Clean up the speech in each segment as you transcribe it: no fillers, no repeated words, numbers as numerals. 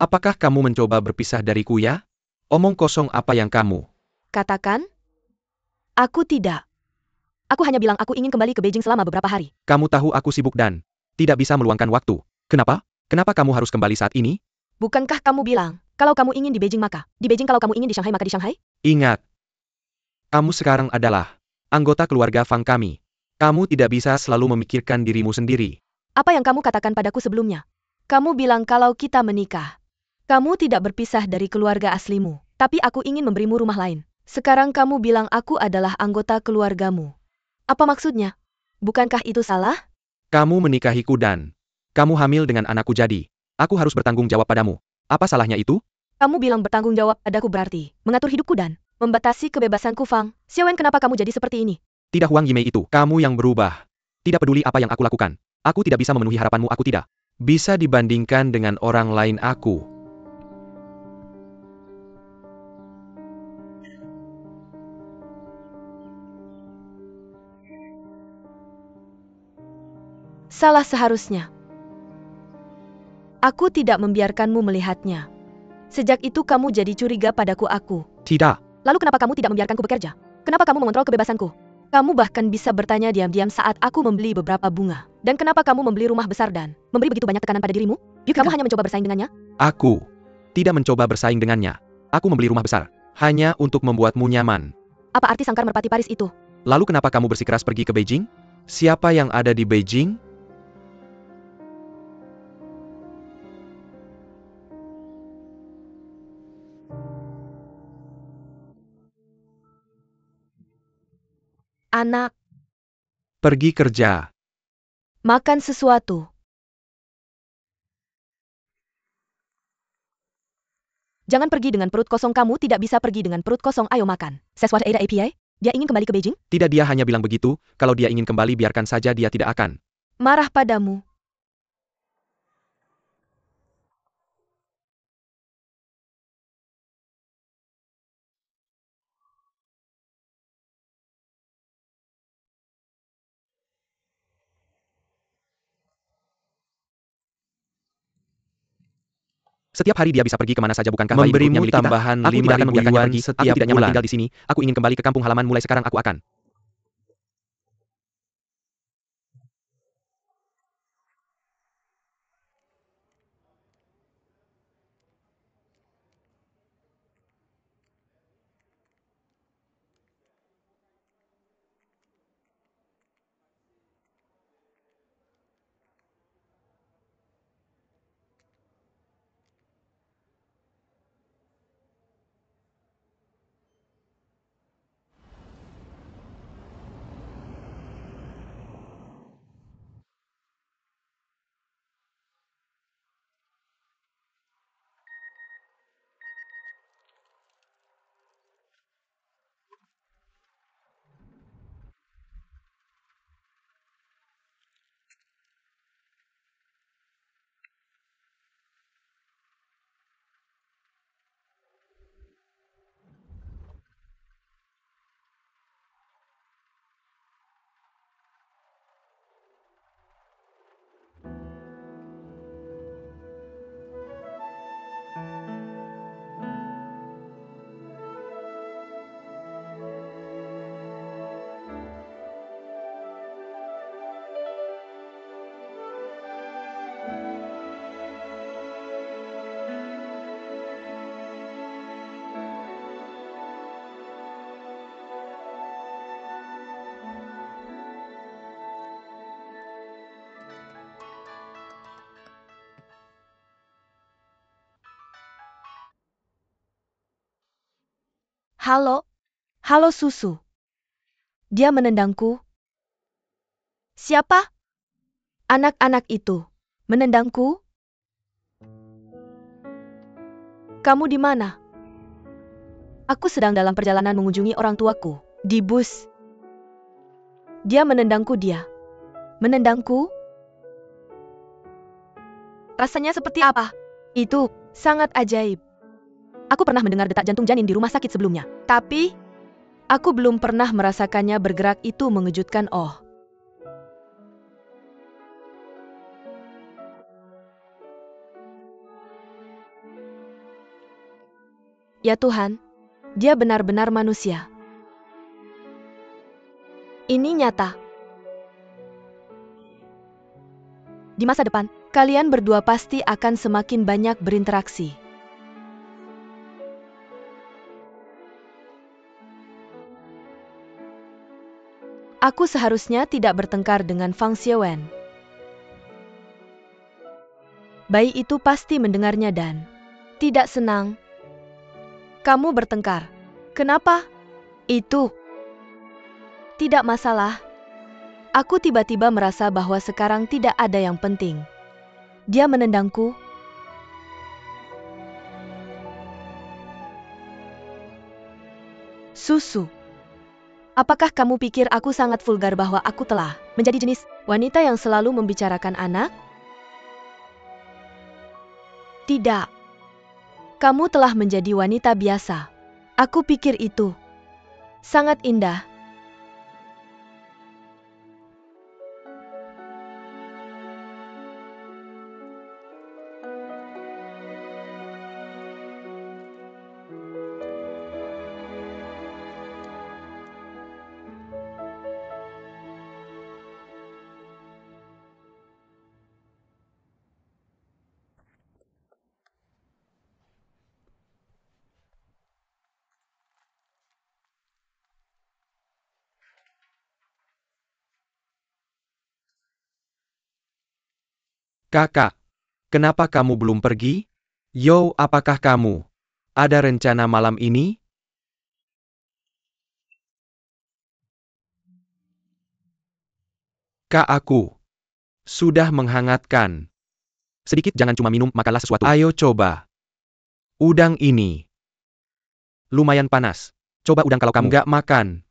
Apakah kamu mencoba berpisah dariku ya? Omong kosong apa yang kamu? Katakan? Aku tidak. Aku hanya bilang aku ingin kembali ke Beijing selama beberapa hari. Kamu tahu aku sibuk dan tidak bisa meluangkan waktu. Kenapa? Kenapa kamu harus kembali saat ini? Bukankah kamu bilang, kalau kamu ingin di Beijing maka di Beijing, kalau kamu ingin di Shanghai maka di Shanghai? Ingat, kamu sekarang adalah anggota keluarga Fang kami. Kamu tidak bisa selalu memikirkan dirimu sendiri. Apa yang kamu katakan padaku sebelumnya? Kamu bilang kalau kita menikah, kamu tidak berpisah dari keluarga aslimu, tapi aku ingin memberimu rumah lain. Sekarang kamu bilang aku adalah anggota keluargamu. Apa maksudnya? Bukankah itu salah? Kamu menikahiku dan kamu hamil dengan anakku, jadi aku harus bertanggung jawab padamu. Apa salahnya itu? Kamu bilang bertanggung jawab padaku berarti mengatur hidupku dan membatasi kebebasanku, Fang. Xiaowen, kenapa kamu jadi seperti ini? Tidak, Huang Yimei, itu kamu yang berubah. Tidak peduli apa yang aku lakukan. Aku tidak bisa memenuhi harapanmu, aku tidak bisa dibandingkan dengan orang lain aku. Salah seharusnya. Aku tidak membiarkanmu melihatnya. Sejak itu kamu jadi curiga padaku aku. Tidak. Lalu kenapa kamu tidak membiarkanku bekerja? Kenapa kamu mengontrol kebebasanku? Kamu bahkan bisa bertanya diam-diam saat aku membeli beberapa bunga. Dan kenapa kamu membeli rumah besar dan memberi begitu banyak tekanan pada dirimu? Kamu hanya mencoba bersaing dengannya? Aku tidak mencoba bersaing dengannya. Aku membeli rumah besar hanya untuk membuatmu nyaman. Apa arti sangkar merpati Paris itu? Lalu kenapa kamu bersikeras pergi ke Beijing? Siapa yang ada di Beijing? Anak, Pergi kerja. makan sesuatu. Jangan pergi dengan perut kosong, kamu tidak bisa pergi dengan perut kosong, ayo makan. Sesuai Ada API? Dia ingin kembali ke Beijing? Tidak, dia hanya bilang begitu. Kalau dia ingin kembali, biarkan saja, dia tidak akan Marah padamu. Setiap hari dia bisa pergi kemana saja, bukankah bayi di perutnya milik kita? Tambahan Aku tidak akan 5.000 membiarkannya yuan pergi. Aku setiap tidak nyaman bulan. tinggal di sini. Aku ingin kembali ke kampung halaman, mulai sekarang aku akan. Halo? Halo Susu. Dia menendangku. Siapa? Anak-anak itu menendangku? Kamu di mana? Aku sedang dalam perjalanan mengunjungi orang tuaku di bus. Dia menendangku, dia menendangku? Rasanya seperti apa? Itu sangat ajaib. Aku pernah mendengar detak jantung janin di rumah sakit sebelumnya, tapi aku belum pernah merasakannya bergerak, itu mengejutkan. Oh. Ya Tuhan, dia benar-benar manusia. Ini nyata. Di masa depan, kalian berdua pasti akan semakin banyak berinteraksi. Aku seharusnya tidak bertengkar dengan Fang Xiaowen. Bayi itu pasti mendengarnya dan tidak senang. Kamu bertengkar. Kenapa? Itu tidak masalah. Aku tiba-tiba merasa bahwa sekarang tidak ada yang penting. Dia menendangku. Susu. Apakah kamu pikir aku sangat vulgar bahwa aku telah menjadi jenis wanita yang selalu membicarakan anak? Tidak. Kamu telah menjadi wanita biasa. Aku pikir itu sangat indah. Kakak, kenapa kamu belum pergi? Yo, apakah kamu ada rencana malam ini? Kak, aku sudah menghangatkan. Sedikit, jangan cuma minum, makanlah sesuatu. Ayo coba. Udang ini lumayan panas. Coba udang kalau kamu nggak makan.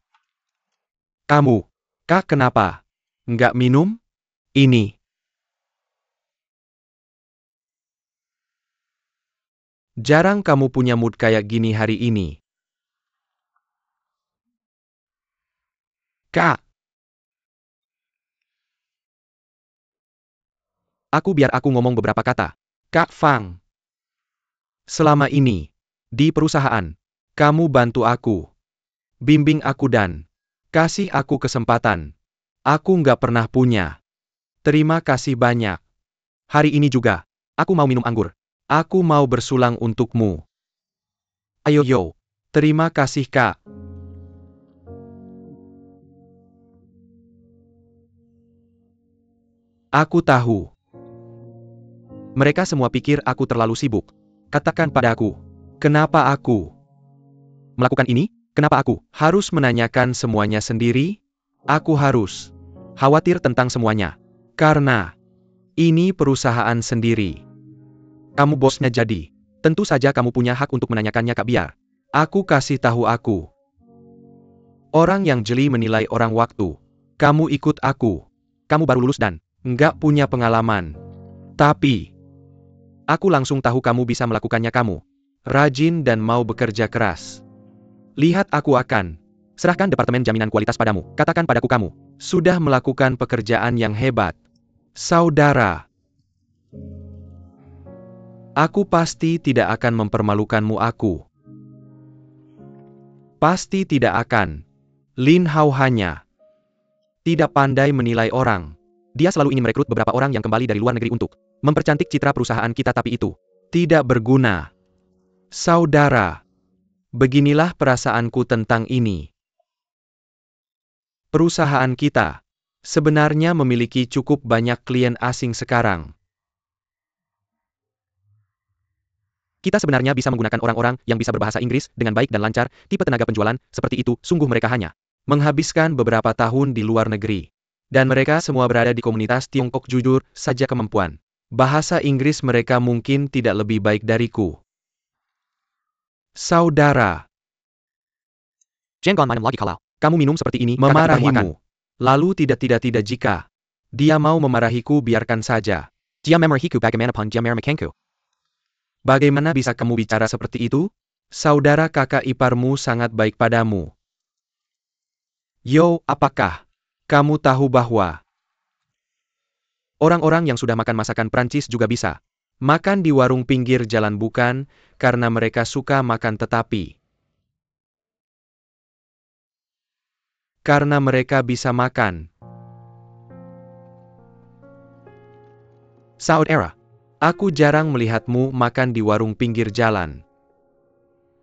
Kamu, Kak, kenapa nggak minum? Ini. Jarang kamu punya mood kayak gini hari ini. Kak, biar aku ngomong beberapa kata. Kak Fang, selama ini, di perusahaan, kamu bantu aku, bimbing aku dan kasih aku kesempatan. Aku nggak pernah punya. Terima kasih banyak. Hari ini juga, aku mau minum anggur. Aku mau bersulang untukmu. Ayo yo. Terima kasih Kak. Aku tahu. Mereka semua pikir aku terlalu sibuk. Katakan padaku, kenapa aku melakukan ini? Kenapa aku harus menanyakan semuanya sendiri? Aku harus khawatir tentang semuanya. Karena ini perusahaan sendiri. Kamu bosnya jadi. Tentu saja kamu punya hak untuk menanyakannya Kak, biar aku kasih tahu aku. Orang yang jeli menilai orang waktu. Kamu ikut aku. Kamu baru lulus dan nggak punya pengalaman. Tapi aku langsung tahu kamu bisa melakukannya. Kamu rajin dan mau bekerja keras. Lihat, aku akan serahkan departemen jaminan kualitas padamu. Katakan padaku kamu sudah melakukan pekerjaan yang hebat. Saudara, aku pasti tidak akan mempermalukanmu. Aku pasti tidak akan. Lin Hao hanya tidak pandai menilai orang. Dia selalu ingin merekrut beberapa orang yang kembali dari luar negeri untuk mempercantik citra perusahaan kita, tapi itu tidak berguna. Saudara, beginilah perasaanku tentang ini. Perusahaan kita sebenarnya memiliki cukup banyak klien asing sekarang. Kita sebenarnya bisa menggunakan orang-orang yang bisa berbahasa Inggris dengan baik dan lancar. Tipe tenaga penjualan seperti itu, sungguh mereka hanya menghabiskan beberapa tahun di luar negeri. Dan mereka semua berada di komunitas Tiongkok. Jujur saja, kemampuan bahasa Inggris mereka mungkin tidak lebih baik dariku. Saudara, jangan main lagi kalau kamu minum seperti ini. Memarahimu. Lalu tidak jika dia mau memarahiku, biarkan saja. Dia memarahiku bagaimanapun dia memarahiku. Bagaimana bisa kamu bicara seperti itu? Saudara kakak iparmu sangat baik padamu. Yo, apakah kamu tahu bahwa orang-orang yang sudah makan masakan Prancis juga bisa Makan di warung pinggir jalan bukan, karena mereka suka makan tetapi. Karena mereka bisa makan. Saudara, aku jarang melihatmu makan di warung pinggir jalan.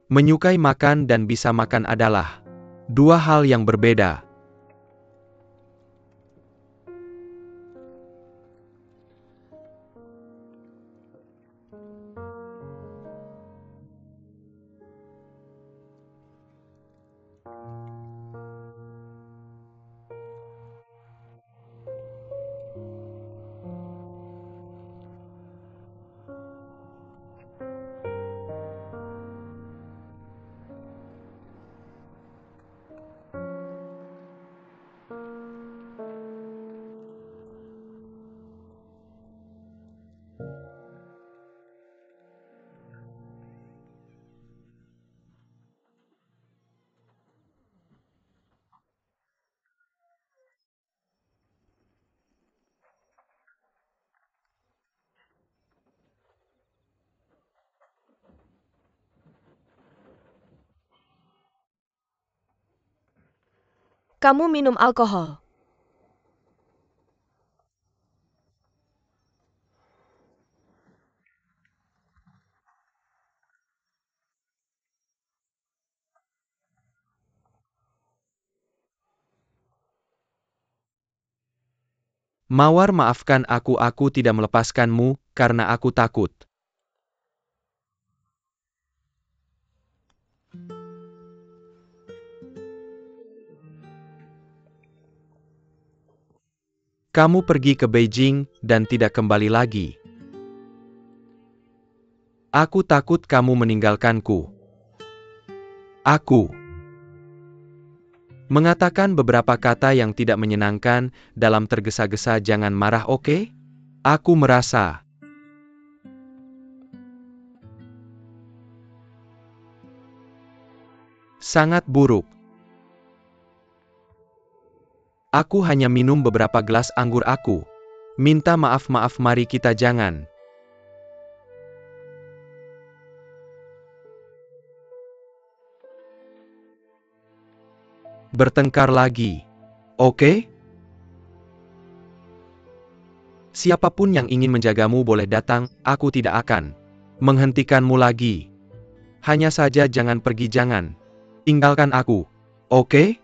Menyukai makan dan bisa makan adalah dua hal yang berbeda. Kamu minum alkohol. Mawar, maafkan aku tidak melepaskanmu, karena aku takut. Kamu pergi ke Beijing dan tidak kembali lagi. Aku takut kamu meninggalkanku. Aku mengatakan beberapa kata yang tidak menyenangkan dalam tergesa-gesa. Jangan marah, oke? Aku merasa sangat buruk. Aku hanya minum beberapa gelas anggur. Aku minta maaf, mari kita jangan bertengkar lagi. Oke? Siapapun yang ingin menjagamu boleh datang, aku tidak akan menghentikanmu lagi. Hanya saja jangan pergi, jangan tinggalkan aku. Oke?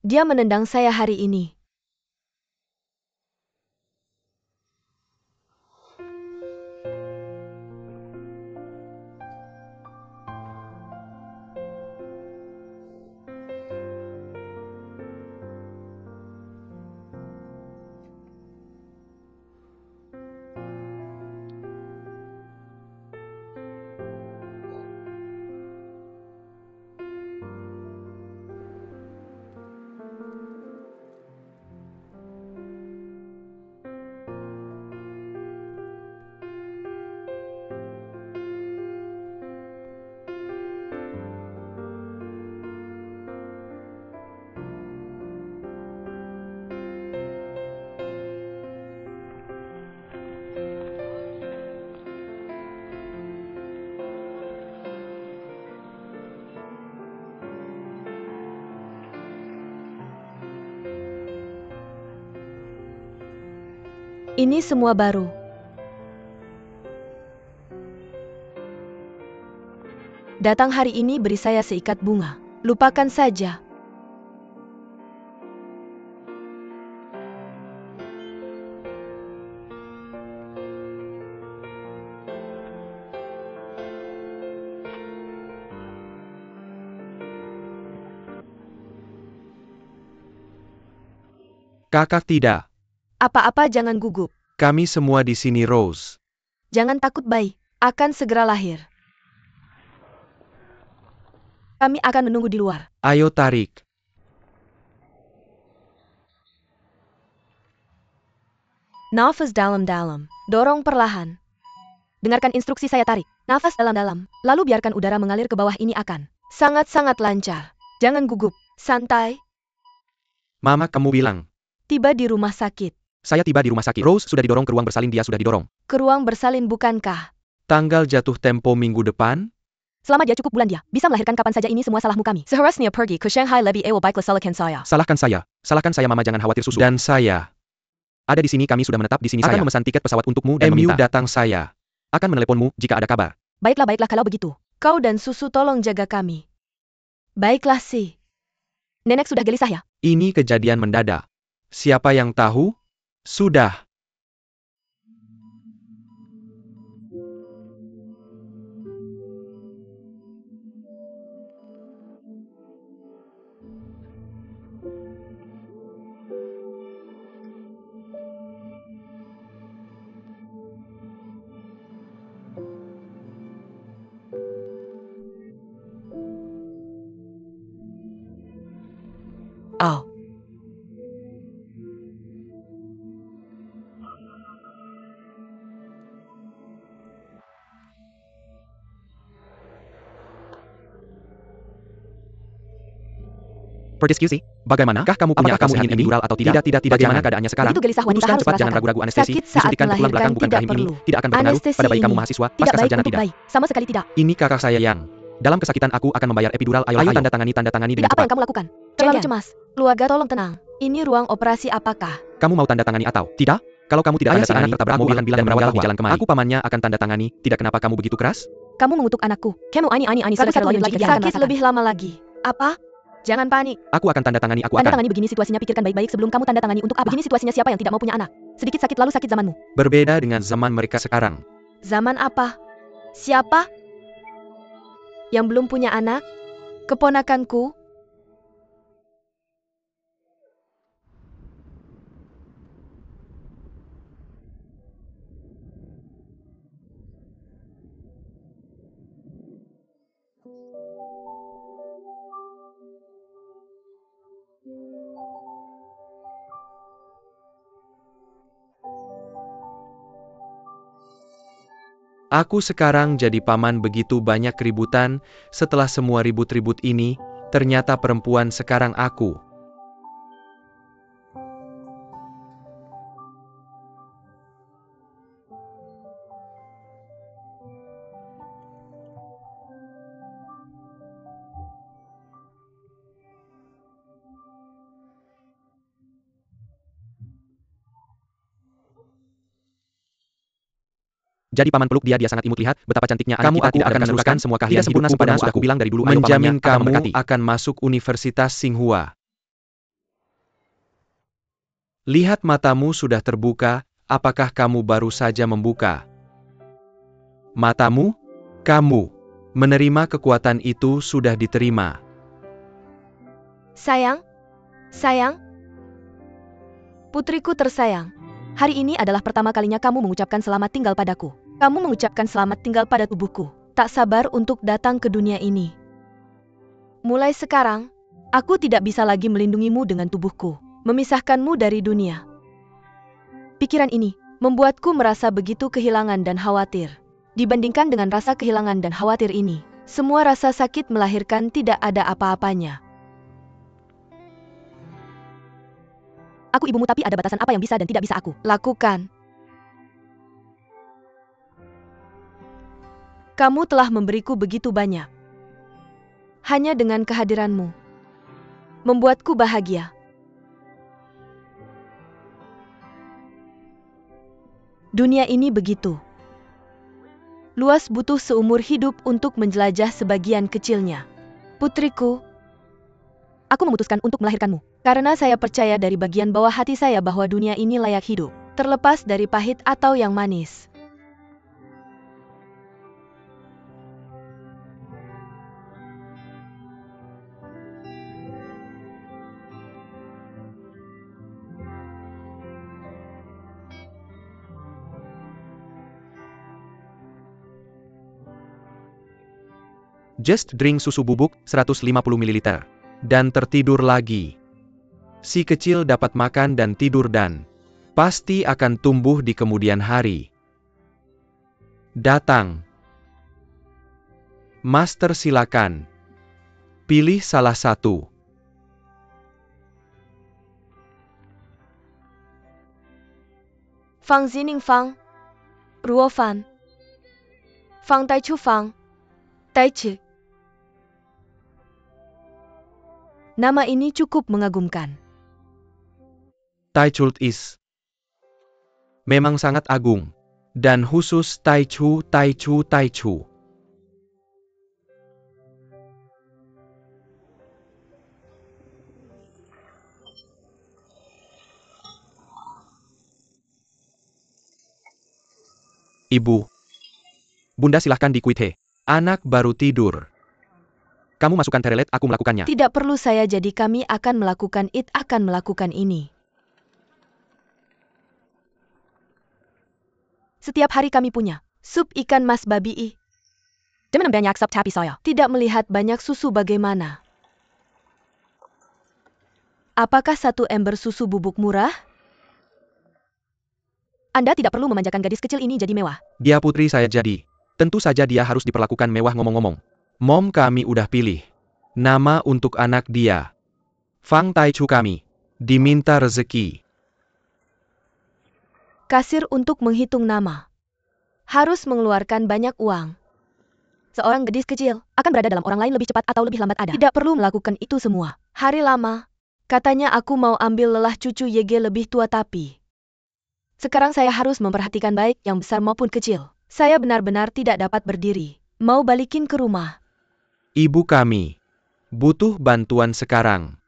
Dia menendang saya hari ini. Ini semua baru. Datang hari ini beri saya seikat bunga. Lupakan saja. Kakak tidak. Apa-apa jangan gugup. Kami semua di sini, Rose. Jangan takut, Bai. akan segera lahir. Kami akan menunggu di luar. Ayo tarik. Nafas dalam-dalam. Dorong perlahan. Dengarkan instruksi saya, tarik. Nafas dalam-dalam. Lalu biarkan udara mengalir ke bawah, ini akan sangat-sangat lancar. Jangan gugup. Santai. Mama, kamu bilang. Tiba di rumah sakit. Saya tiba di rumah sakit. Rose sudah didorong ke ruang bersalin, dia sudah didorong. Ke ruang bersalin bukankah? Tanggal jatuh tempo minggu depan? Selama dia cukup bulan dia bisa melahirkan kapan saja, ini semua salahmu kami. Seharusnya pergi ke Shanghai lebih awal, baiklah salahkan saya. Salahkan saya mama, jangan khawatir susu. Dan saya. Ada di sini, kami sudah menetap di sini. Akan memesan tiket pesawat untukmu dan meminta datang saya. Akan meneleponmu jika ada kabar. Baiklah kalau begitu. Kau dan susu tolong jaga kami. Baiklah sih. Nenek sudah gelisah ya? Ini kejadian mendadak. Siapa yang tahu? Sudah. Oh. Excuse, bagaimanakah kamu punya akal sehat ini? Epidural atau tidak? Tidak. Bagaimana keadaannya sekarang? Begitu gelisah wanita Putuskan harus cepat, jangan merasakan. ragu-ragu. Anestesi Sakit saat disuntikan ke tulang belakang, bukan melahirkan rahim tidak ini. perlu. Tidak akan berpengaruh Anestesi pada bayi kamu ini mahasiswa. tidak Pasca baik sarjana untuk tidak. bayi. Sama sekali tidak. Ini kakak saya yang. Dalam kesakitan aku akan membayar epidural. Ayo tanda tangani dengan Tidak, apa cepat. yang kamu lakukan? Terlalu cemas. Keluarga tolong tenang. Ini ruang operasi apakah? Kamu mau tanda tangani atau tidak? Kalau kamu tidak tanda tangani, tertabrak mobil akan bilang dan merawat di jalan kemari. Aku pamannya akan tanda tangani. Tidak, kenapa kamu begitu keras? Kamu mengutuk anakku. Kamu ani sakit lebih lama lagi. Apa? Jangan panik. Aku akan tanda tangani. Tanda tangani begini situasinya, pikirkan baik-baik sebelum kamu tanda tangani. Untuk apa? Begini situasinya, siapa yang tidak mau punya anak? Sedikit sakit lalu sakit zamanmu. Berbeda dengan zaman mereka sekarang. Zaman apa? Siapa? Yang belum punya anak? Keponakanku? Aku sekarang jadi paman, begitu banyak keributan. Setelah semua ribut-ribut ini, ternyata perempuan sekarang aku. Jadi paman peluk dia sangat imut, lihat betapa cantiknya anak kita. Tidak akan meneruskan semua keahlian hidupku padamu, sudah kubilang dari dulu. Menjamin kamu akan masuk Universitas Tsinghua. Lihat matamu sudah terbuka, apakah kamu baru saja membuka matamu? Kamu menerima kekuatan itu sudah diterima. Sayang? Putriku tersayang. Hari ini adalah pertama kalinya kamu mengucapkan selamat tinggal padaku. Kamu mengucapkan selamat tinggal pada tubuhku. Tak sabar untuk datang ke dunia ini. Mulai sekarang, aku tidak bisa lagi melindungimu dengan tubuhku, memisahkanmu dari dunia. Pikiran ini membuatku merasa begitu kehilangan dan khawatir. Dibandingkan dengan rasa kehilangan dan khawatir ini, semua rasa sakit melahirkan tidak ada apa-apanya. Aku ibumu, tapi ada batasan apa yang bisa dan tidak bisa aku lakukan. Kamu telah memberiku begitu banyak. Hanya dengan kehadiranmu, membuatku bahagia. Dunia ini begitu luas, butuh seumur hidup untuk menjelajah sebagian kecilnya. Putriku, aku memutuskan untuk melahirkanmu, karena saya percaya dari bagian bawah hati saya bahwa dunia ini layak hidup, terlepas dari pahit atau yang manis. Just drink susu bubuk 150 ml. Dan tertidur lagi. Si kecil dapat makan dan tidur dan pasti akan tumbuh di kemudian hari. Datang. Master, silakan. Pilih salah satu. Fang Zining Fang. Ruo Fan. Fang Tai Chu Fang. Tai Chi. Nama ini cukup mengagumkan. Tai Chu is memang sangat agung. Dan khusus Tai Chu, Tai Chu, Tai Chu. Ibu. Bunda, silahkan dikuithe. Anak baru tidur. Kamu masukkan terelet, aku melakukannya. Tidak perlu saya, jadi kami akan melakukan ini. Setiap hari kami punya sup ikan mas babi i. Tidak melihat banyak susu bagaimana? Apakah 1 ember susu bubuk murah? Anda tidak perlu memanjakan gadis kecil ini jadi mewah. Dia putri saya, jadi tentu saja dia harus diperlakukan mewah. Ngomong-ngomong, Mom, kami udah pilih nama untuk anak dia. Fang Tai Chu kami diminta rezeki. Kasir untuk menghitung nama harus mengeluarkan banyak uang. Seorang gadis kecil akan berada dalam orang lain lebih cepat atau lebih lambat ada. Tidak perlu melakukan itu semua. Hari lama. Katanya aku mau ambil lelah cucu YG lebih tua, tapi sekarang saya harus memperhatikan baik yang besar maupun kecil. Saya benar-benar tidak dapat berdiri. Mau balikin ke rumah. Ibu, kami butuh bantuan sekarang.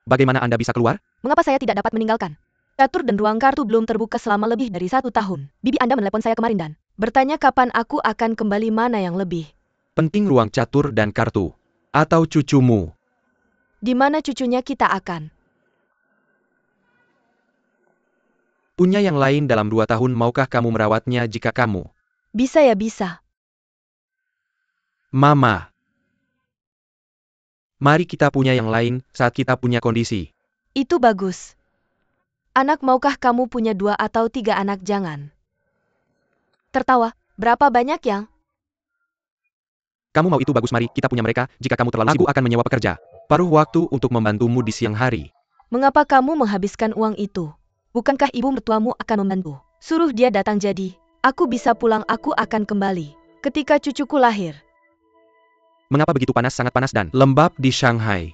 Bagaimana Anda bisa keluar? Mengapa saya tidak dapat meninggalkan? Catur dan ruang kartu belum terbuka selama lebih dari 1 tahun. Bibi Anda menelepon saya kemarin dan bertanya kapan aku akan kembali, mana yang lebih penting, ruang catur dan kartu, atau cucumu? Di mana cucunya kita akan punya yang lain dalam 2 tahun. Maukah kamu merawatnya jika kamu bisa? Ya bisa. Mama. Mari kita punya yang lain saat kita punya kondisi. Itu bagus. Anak, maukah kamu punya 2 atau 3 anak? Jangan tertawa. Berapa banyak yang Kamu mau? Itu bagus, mari kita punya mereka. Jika kamu terlalu sibuk, akan menyewa pekerja paruh waktu untuk membantumu di siang hari. Mengapa kamu menghabiskan uang itu? Bukankah ibu mertuamu akan membantu? Suruh dia datang, jadi aku bisa pulang. Aku akan kembali ketika cucuku lahir. Mengapa begitu panas, sangat panas dan lembab di Shanghai?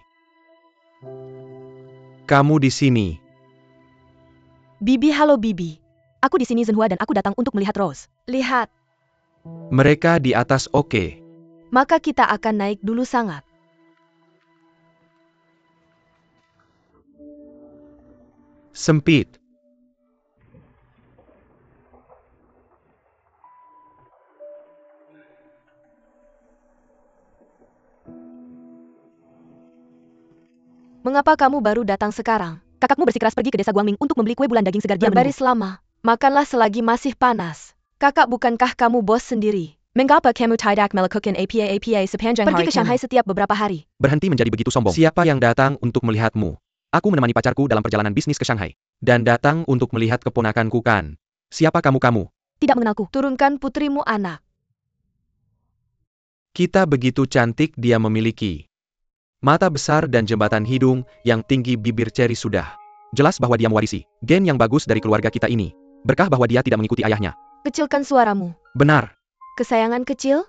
Kamu di sini. Bibi, halo Bibi. Aku di sini Zhenhua dan aku datang untuk melihat Rose. Lihat. Mereka di atas, oke. Maka kita akan naik dulu sangat. Sempit. Mengapa kamu baru datang sekarang? Kakakmu bersikeras pergi ke desa Guangming untuk membeli kue bulan daging segar. Dia berbaris lama. Makanlah selagi masih panas. Kakak, bukankah kamu bos sendiri? Mengapa kamu tidak melakukan apa sepanjang hari? Pergi ke Shanghai setiap beberapa hari. Berhenti menjadi begitu sombong. Siapa yang datang untuk melihatmu? Aku menemani pacarku dalam perjalanan bisnis ke Shanghai. Dan datang untuk melihat keponakanku kan? Siapa kamu? Tidak mengenalku. Turunkan putrimu, anak. Kita begitu cantik. Dia memiliki mata besar dan jembatan hidung yang tinggi. Bibir ceri. Sudah jelas bahwa dia mewarisi gen yang bagus dari keluarga kita ini. Berkah bahwa dia tidak mengikuti ayahnya. Kecilkan suaramu. Benar. Kesayangan kecil?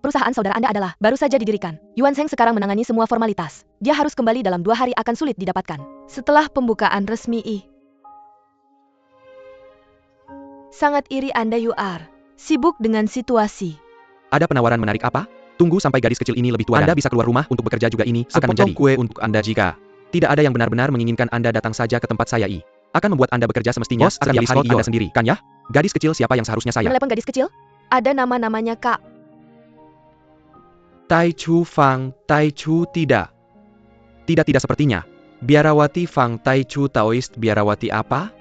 Perusahaan saudara Anda adalah baru saja didirikan. Yuan Sheng sekarang menangani semua formalitas. Dia harus kembali dalam 2 hari, akan sulit didapatkan. Setelah pembukaan resmi sangat iri Anda, you are sibuk dengan situasi. Ada penawaran menarik apa? Tunggu sampai gadis kecil ini lebih tua. Anda bisa keluar rumah untuk bekerja juga. Ini akan menjadi kue untuk Anda jika tidak ada yang benar-benar menginginkan Anda datang saja ke tempat saya. Akan membuat Anda bekerja semestinya setiap hari Anda sendiri, kan ya? Gadis kecil siapa yang seharusnya saya menelepon? Gadis kecil? Ada nama-namanya, Kak. Tai Chu Fang, Tai Chu tidak. Tidak sepertinya. Biarawati Fang, Tai Chu Taoist. Biarawati apa?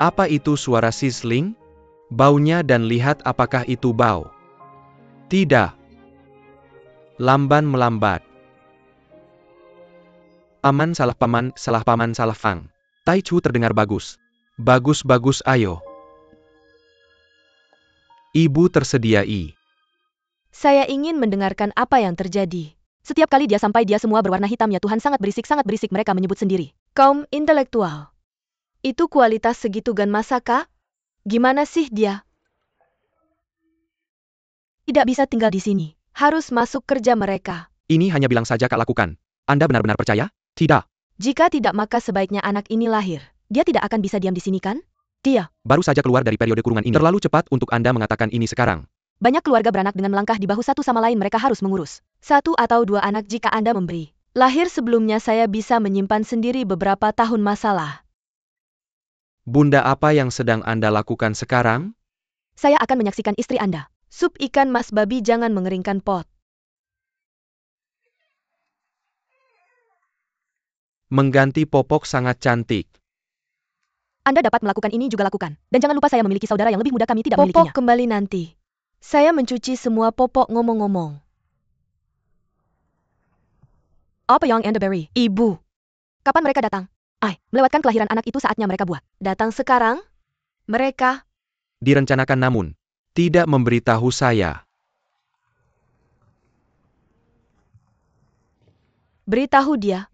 Apa itu suara sizzling? Baunya dan lihat apakah itu bau? Tidak. Lamban melambat. Paman, salah paman, salah Fang. Taichu terdengar bagus. Bagus, ayo. Ibu tersedia, Saya ingin mendengarkan apa yang terjadi. Setiap kali dia sampai dia semua berwarna hitam ya Tuhan sangat berisik mereka menyebut sendiri. Kaum intelektual. Itu kualitas segitu gan masa kah? Gimana sih dia? Tidak bisa tinggal di sini. Harus masuk kerja mereka. Ini hanya bilang saja Kak lakukan. Anda benar-benar percaya? Tidak. Jika tidak maka sebaiknya anak ini lahir. Dia tidak akan bisa diam di sini kan? Dia. Baru saja keluar dari periode kurungan ini. Terlalu cepat untuk Anda mengatakan ini sekarang. Banyak keluarga beranak dengan melangkah di bahu satu sama lain mereka harus mengurus 1 atau 2 anak jika Anda memberi. Lahir sebelumnya saya bisa menyimpan sendiri beberapa tahun masalah. Bunda, apa yang sedang Anda lakukan sekarang? Saya akan menyaksikan istri Anda. Sup ikan mas babi jangan mengeringkan pot. Mengganti popok sangat cantik. Anda dapat melakukan ini juga lakukan. Dan jangan lupa saya memiliki saudara yang lebih muda kami tidak memilikinya. Popok kembali nanti. Saya mencuci semua popok ngomong-ngomong. Apa yang Anda beri? Ibu. Kapan mereka datang? Melewatkan kelahiran anak itu saatnya mereka buat. Datang sekarang? Mereka. Direncanakan namun tidak memberitahu saya. Beritahu dia.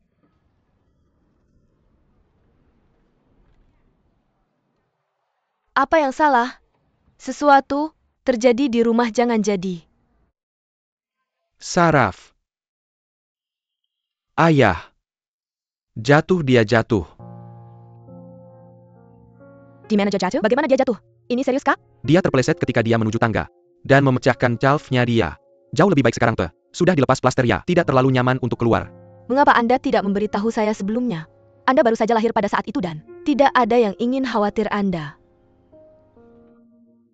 Apa yang salah? Sesuatu terjadi di rumah jangan jadi. Saraf. Ayah. Jatuh, dia jatuh. Di mana dia jatuh? Bagaimana dia jatuh? Ini serius kah? Dia terpeleset ketika dia menuju tangga. Dan memecahkan calfnya dia. Jauh lebih baik sekarang, sudah dilepas plaster ya. Tidak terlalu nyaman untuk keluar. Mengapa Anda tidak memberitahu saya sebelumnya? Anda baru saja lahir pada saat itu dan tidak ada yang ingin khawatir Anda.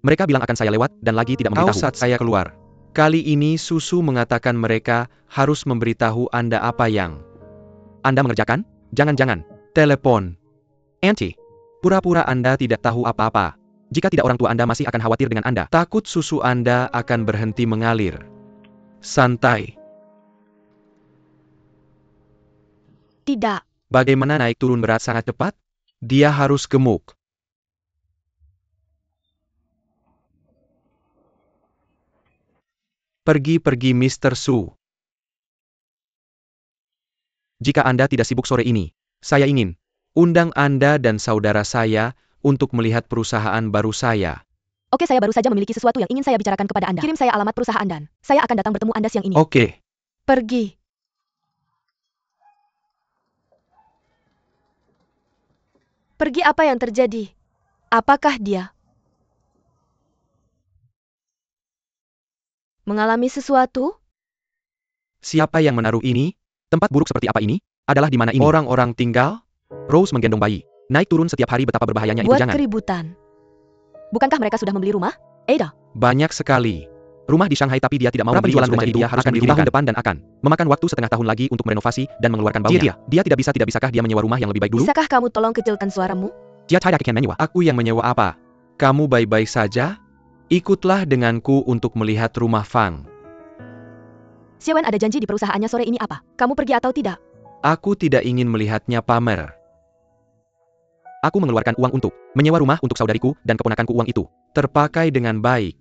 Mereka bilang akan saya lewat dan lagi tidak memberitahu saat saya keluar. Kali ini Susu mengatakan mereka harus memberitahu Anda apa yang Anda mengerjakan? Jangan-jangan telepon. Auntie, pura-pura Anda tidak tahu apa-apa. Jika tidak orang tua Anda masih akan khawatir dengan Anda. Takut susu Anda akan berhenti mengalir. Santai. Tidak. Bagaimana naik turun berat sangat cepat? Dia harus gemuk. Pergi-pergi Mr. Su. Jika Anda tidak sibuk sore ini, saya ingin undang Anda dan saudara saya untuk melihat perusahaan baru saya. Oke, saya baru saja memiliki sesuatu yang ingin saya bicarakan kepada Anda. Kirim saya alamat perusahaan dan saya akan datang bertemu Anda siang ini. Oke. Pergi. Pergi apa yang terjadi? Apakah dia mengalami sesuatu? Siapa yang menaruh ini? Tempat buruk seperti apa ini? Adalah di mana ini? Orang-orang tinggal? Rose menggendong bayi. Naik turun setiap hari betapa berbahayanya itu Buat jangan. keributan. Bukankah mereka sudah membeli rumah? Ada. Banyak sekali. Rumah di Shanghai tapi dia tidak mau membeli jualan rumah itu. Dia harus membeli tahun depan dan akan memakan waktu setengah tahun lagi untuk merenovasi dan mengeluarkan baunya. Dia tidak bisakah dia menyewa rumah yang lebih baik dulu? Bisakah kamu tolong kecilkan suaramu? Dia tidak akan menyewa. Aku yang menyewa apa? Kamu baik-baik saja? Ikutlah denganku untuk melihat rumah Fang. Xiawen ada janji di perusahaannya sore ini apa? Kamu pergi atau tidak? Aku tidak ingin melihatnya pamer. Aku mengeluarkan uang untuk menyewa rumah untuk saudariku dan keponakanku. Uang itu terpakai dengan baik.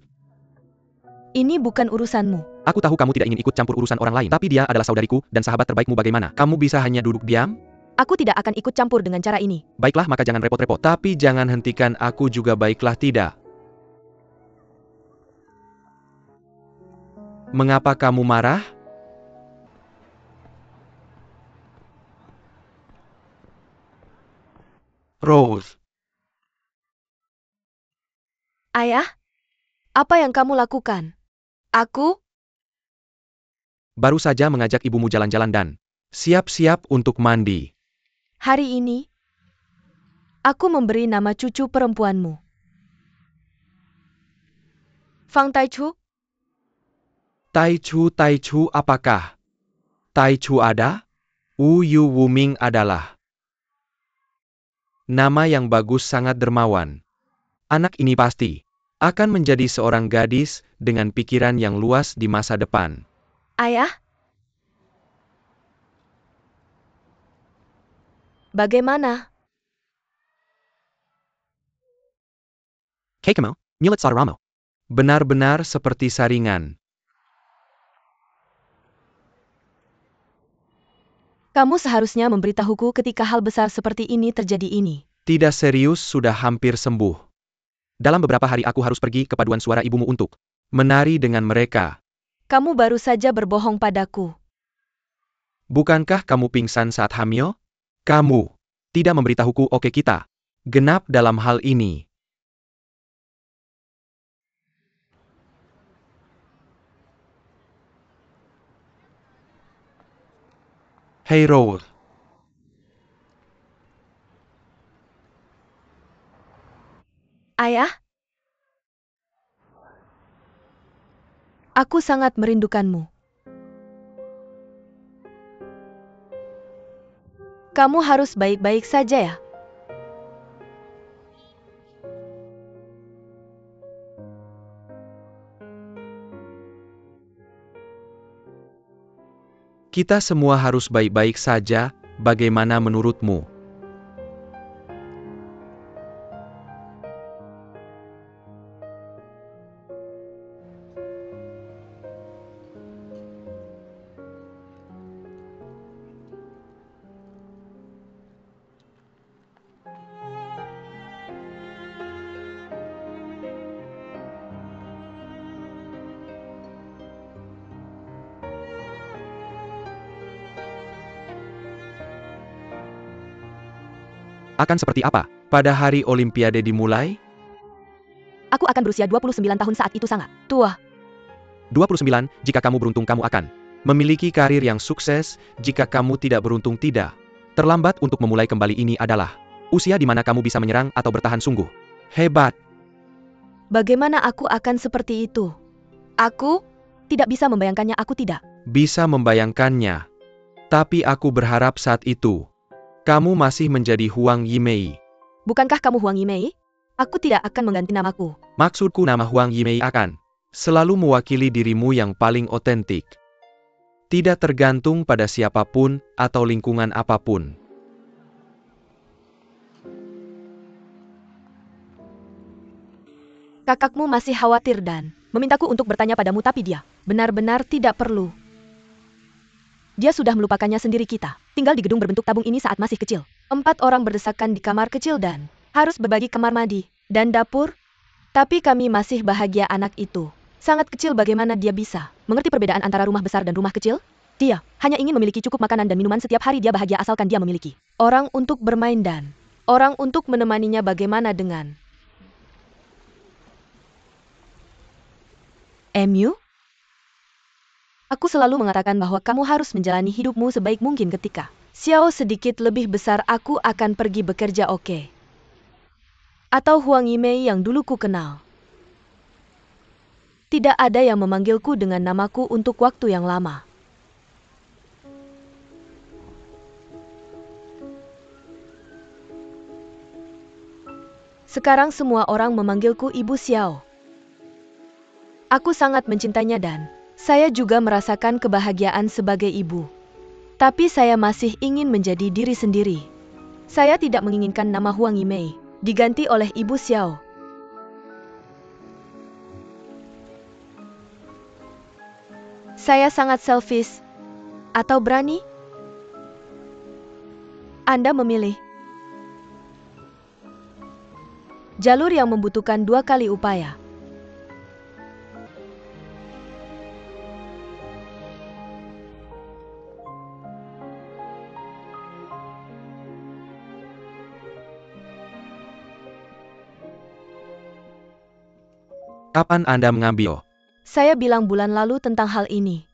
Ini bukan urusanmu. Aku tahu kamu tidak ingin ikut campur urusan orang lain, tapi dia adalah saudariku dan sahabat terbaikmu. Bagaimana? Kamu bisa hanya duduk diam? Aku tidak akan ikut campur dengan cara ini. Baiklah, maka jangan repot-repot. Tapi jangan hentikan aku juga, baiklah tidak? Mengapa kamu marah? Rose. Ayah? Apa yang kamu lakukan? Aku? Baru saja mengajak ibumu jalan-jalan dan siap-siap untuk mandi. Hari ini, aku memberi nama cucu perempuanmu. Fang Taichu? Taichu, apakah? Taichu ada? Wu Yu Wuming adalah nama yang bagus, sangat dermawan. Anak ini pasti akan menjadi seorang gadis dengan pikiran yang luas di masa depan. Ayah, bagaimana? Kekemo, Mulet Sadaramo. Benar-benar seperti saringan. Kamu seharusnya memberitahuku ketika hal besar seperti ini terjadi ini. Tidak serius sudah hampir sembuh. Dalam beberapa hari aku harus pergi ke paduan suara ibumu untuk menari dengan mereka. Kamu baru saja berbohong padaku. Bukankah kamu pingsan saat hamil? Kamu tidak memberitahuku. Oke, kita genap dalam hal ini. Hey Roll. Ayah, aku sangat merindukanmu. Kamu harus baik-baik saja ya. Kita semua harus baik-baik saja, bagaimana menurutmu? Akan seperti apa pada hari Olimpiade dimulai? Aku akan berusia 29 tahun saat itu sangat tua. 29, jika kamu beruntung kamu akan memiliki karir yang sukses, jika kamu tidak beruntung tidak. Terlambat untuk memulai kembali ini adalah usia di mana kamu bisa menyerang atau bertahan sungguh hebat. Bagaimana aku akan seperti itu? Aku tidak bisa membayangkannya, aku tidak. Bisa membayangkannya. Tapi aku berharap saat itu kamu masih menjadi Huang Yimei. Bukankah kamu Huang Yimei? Aku tidak akan mengganti namaku. Maksudku nama Huang Yimei akan selalu mewakili dirimu yang paling otentik. Tidak tergantung pada siapapun atau lingkungan apapun. Kakakmu masih khawatir dan memintaku untuk bertanya padamu, tapi dia benar-benar tidak perlu. Dia sudah melupakannya sendiri. Kita tinggal di gedung berbentuk tabung ini saat masih kecil. 4 orang berdesakan di kamar kecil dan harus berbagi kamar mandi dan dapur. Tapi kami masih bahagia. Anak itu sangat kecil, bagaimana dia bisa mengerti perbedaan antara rumah besar dan rumah kecil? Dia hanya ingin memiliki cukup makanan dan minuman setiap hari. Dia bahagia asalkan dia memiliki orang untuk bermain dan orang untuk menemaninya. Bagaimana dengan Emu? Aku selalu mengatakan bahwa kamu harus menjalani hidupmu sebaik mungkin. Ketika Xiao sedikit lebih besar, aku akan pergi bekerja, oke? Atau Huang Yimei yang dulu ku kenal. Tidak ada yang memanggilku dengan namaku untuk waktu yang lama. Sekarang semua orang memanggilku Ibu Xiao. Aku sangat mencintainya dan saya juga merasakan kebahagiaan sebagai ibu. Tapi saya masih ingin menjadi diri sendiri. Saya tidak menginginkan nama Huang Yimei diganti oleh Ibu Xiao. Saya sangat selfish. Atau berani? Anda memilih jalur yang membutuhkan 2 kali upaya. Kapan Anda mengambil? Saya bilang bulan lalu tentang hal ini.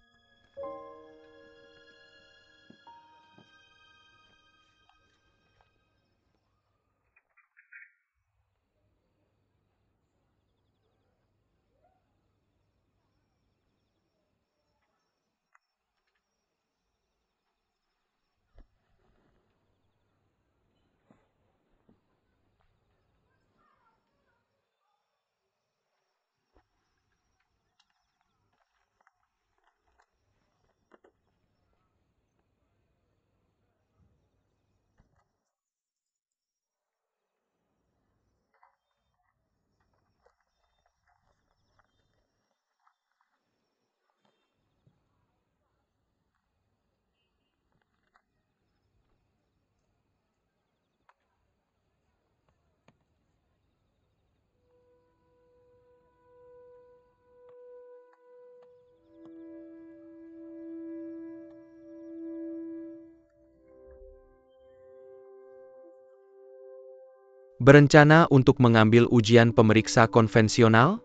Berencana untuk mengambil ujian pemeriksa konvensional?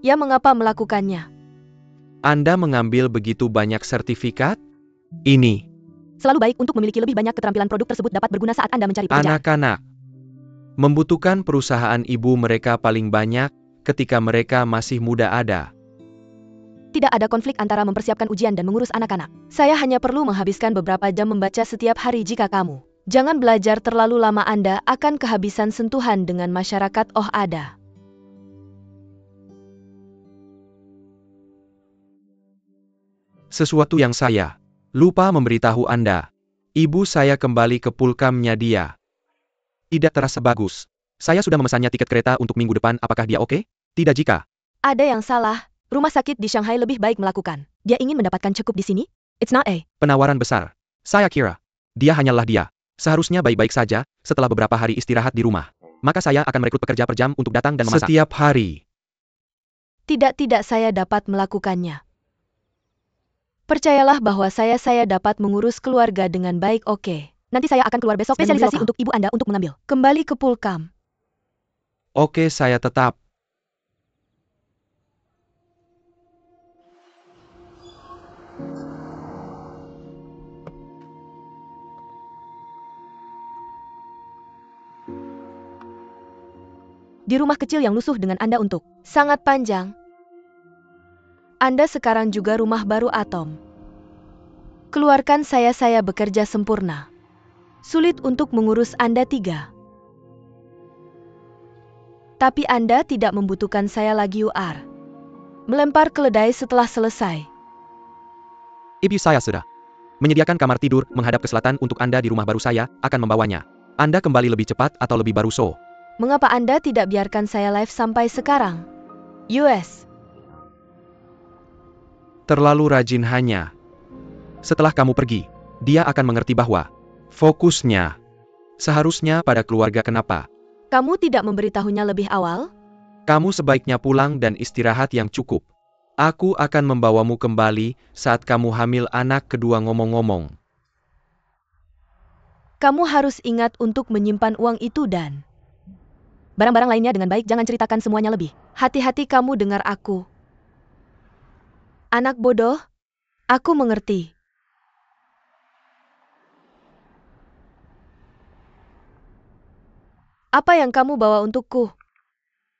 Ya, mengapa melakukannya? Anda mengambil begitu banyak sertifikat? Ini, Selalu baik untuk memiliki lebih banyak keterampilan produk tersebut dapat berguna saat Anda mencari pekerjaan. anak-anak, membutuhkan perusahaan ibu mereka paling banyak ketika mereka masih muda ada. Tidak ada konflik antara mempersiapkan ujian dan mengurus anak-anak. Saya hanya perlu menghabiskan beberapa jam membaca setiap hari jika kamu. Jangan belajar terlalu lama, Anda akan kehabisan sentuhan dengan masyarakat. Oh, ada. Sesuatu yang saya lupa memberitahu Anda. Ibu saya kembali ke pulkamnya dia. Tidak terasa bagus. Saya sudah memesannya tiket kereta untuk minggu depan. Apakah dia oke? Tidak jika. Ada yang salah. Rumah sakit di Shanghai lebih baik melakukan. Dia ingin mendapatkan cukup di sini? It's not a. Penawaran besar. Saya kira. Dia hanyalah dia. Seharusnya baik-baik saja setelah beberapa hari istirahat di rumah. Maka saya akan merekrut pekerja per jam untuk datang dan memasak. Setiap hari. Tidak, saya dapat melakukannya. Percayalah bahwa saya dapat mengurus keluarga dengan baik. Oke. Nanti saya akan keluar besok spesialisasi untuk ibu Anda untuk mengambil. Kembali ke pulkam. Oke, saya tetap. Di rumah kecil yang lusuh dengan Anda untuk sangat panjang. Anda sekarang juga rumah baru atom. Keluarkan saya bekerja sempurna. Sulit untuk mengurus Anda 3. Tapi Anda tidak membutuhkan saya lagi. UR. Melempar keledai setelah selesai. Ibu saya sudah menyediakan kamar tidur menghadap ke selatan untuk Anda di rumah baru saya akan membawanya. Anda kembali lebih cepat atau lebih baru so? Mengapa Anda tidak biarkan saya live sampai sekarang? US. Terlalu rajin hanya. Setelah kamu pergi, dia akan mengerti bahwa fokusnya seharusnya pada keluarga. Kenapa? Kamu tidak memberitahunya lebih awal? Kamu sebaiknya pulang dan istirahat yang cukup. Aku akan membawamu kembali saat kamu hamil anak kedua. Ngomong-ngomong, Kamu harus ingat untuk menyimpan uang itu dan barang-barang lainnya dengan baik. Jangan ceritakan semuanya lebih. Hati-hati, kamu dengar aku. Anak bodoh, aku mengerti. Apa yang kamu bawa untukku?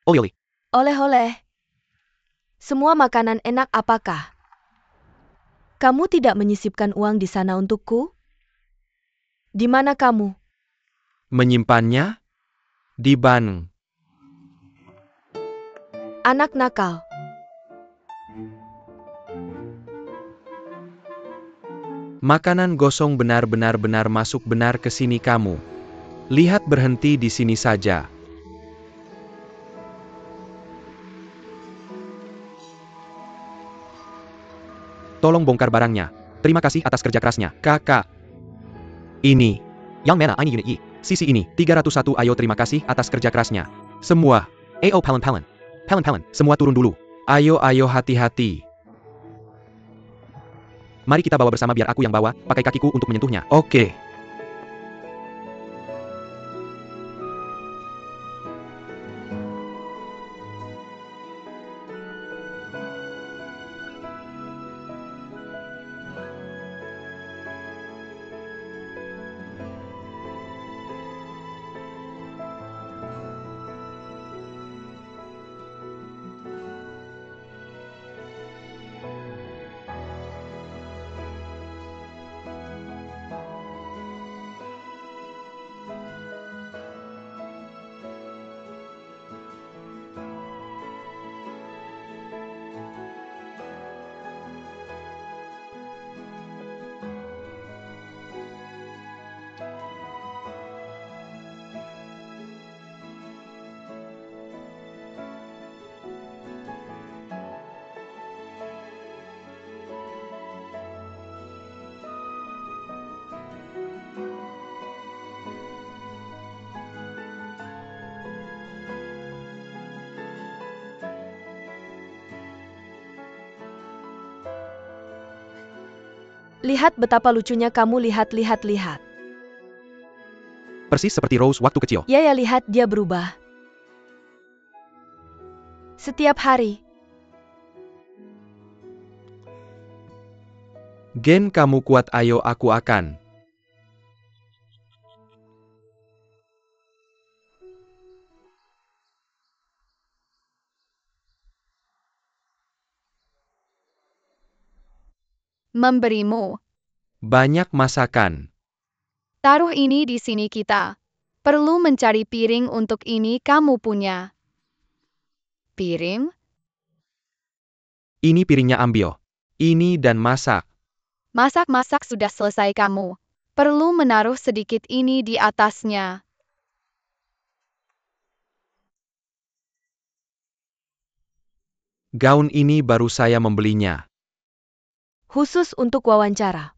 Oli. Oleh-oleh. Semua makanan enak. Apakah kamu tidak menyisipkan uang di sana untukku? Di mana kamu Menyimpannya? Di bank. anak nakal? Makanan gosong benar-benar masuk benar ke sini kamu. Lihat, berhenti di sini saja. Tolong bongkar barangnya. Terima kasih atas kerja kerasnya, kakak. Ini. Yang mana ini unit Y? Sisi ini, 301. Ayo, terima kasih atas kerja kerasnya. Semua. AO Palin. Semua turun dulu. Ayo, hati-hati. Mari kita bawa bersama biar aku yang bawa, pakai kakiku untuk menyentuhnya. Oke. Lihat betapa lucunya kamu. Lihat. Persis seperti Rose waktu kecil. Ya, lihat dia berubah. Setiap hari. Gen, kamu kuat, ayo aku akan. Memberimu. Banyak masakan. Taruh ini di sini kita. Perlu mencari piring untuk ini kamu punya. Piring? Ini piringnya ambil. Ini dan masak. Masak-masak sudah selesai kamu. Perlu menaruh sedikit ini di atasnya. Gaun ini baru saya membelinya. Khusus untuk wawancara.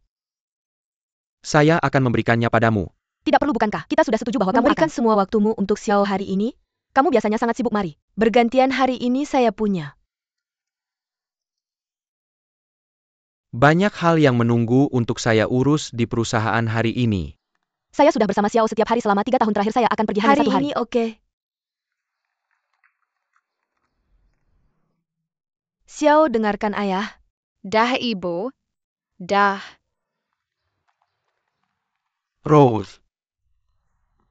Saya akan memberikannya padamu. Tidak perlu, bukankah? Kita sudah setuju bahwa kamu memberikan semua waktumu untuk Xiao hari ini? Kamu biasanya sangat sibuk, mari. Bergantian hari ini saya punya. Banyak hal yang menunggu untuk saya urus di perusahaan hari ini. Saya sudah bersama Xiao setiap hari selama 3 tahun terakhir, saya akan pergi hanya 1 hari. Hari ini oke. Xiao, dengarkan ayah. Dah, Ibu. Dah. Rose.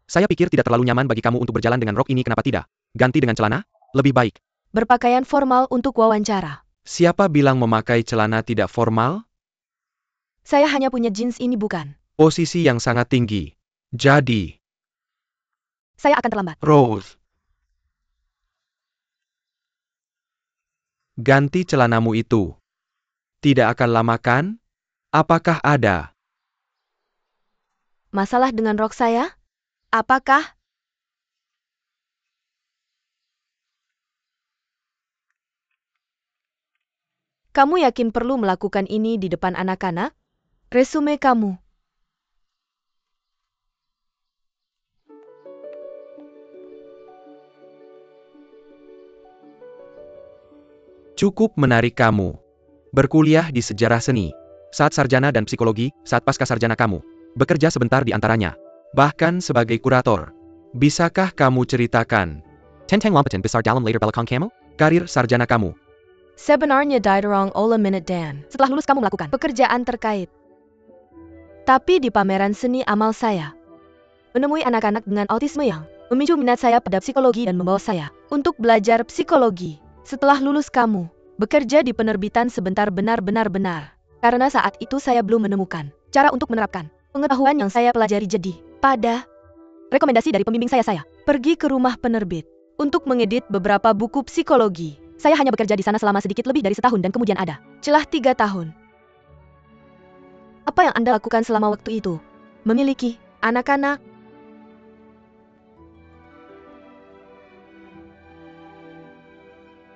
Saya pikir tidak terlalu nyaman bagi kamu untuk berjalan dengan rok ini, kenapa tidak? Ganti dengan celana? Lebih baik. Berpakaian formal untuk wawancara. Siapa bilang memakai celana tidak formal? Saya hanya punya jeans ini, bukan? Posisi yang sangat tinggi. Jadi, Saya akan terlambat. Rose. Ganti celanamu itu. Tidak akan lama kan? Apakah ada? Masalah dengan rok saya? Apakah? Kamu yakin perlu melakukan ini di depan anak-anak? Resume kamu. Cukup menarik kamu. Berkuliah di sejarah seni. Saat sarjana dan psikologi, saat pasca sarjana kamu. Bekerja sebentar di antaranya. Bahkan sebagai kurator. Bisakah kamu ceritakan? Tentang lampetin besar dalam later belakang kamu? Karir sarjana kamu. Sebenarnya Diderong Ola Minute Dan. Setelah lulus kamu melakukan pekerjaan terkait. Tapi di pameran seni amal saya, menemui anak-anak dengan autisme yang memicu minat saya pada psikologi dan membawa saya untuk belajar psikologi. Setelah lulus kamu, bekerja di penerbitan sebentar benar-benar. Karena saat itu saya belum menemukan cara untuk menerapkan pengetahuan yang saya pelajari, jadi pada rekomendasi dari pembimbing saya pergi ke rumah penerbit untuk mengedit beberapa buku psikologi. Saya hanya bekerja di sana selama sedikit lebih dari setahun dan kemudian ada celah 3 tahun. Apa yang Anda lakukan selama waktu itu? Memiliki anak-anak?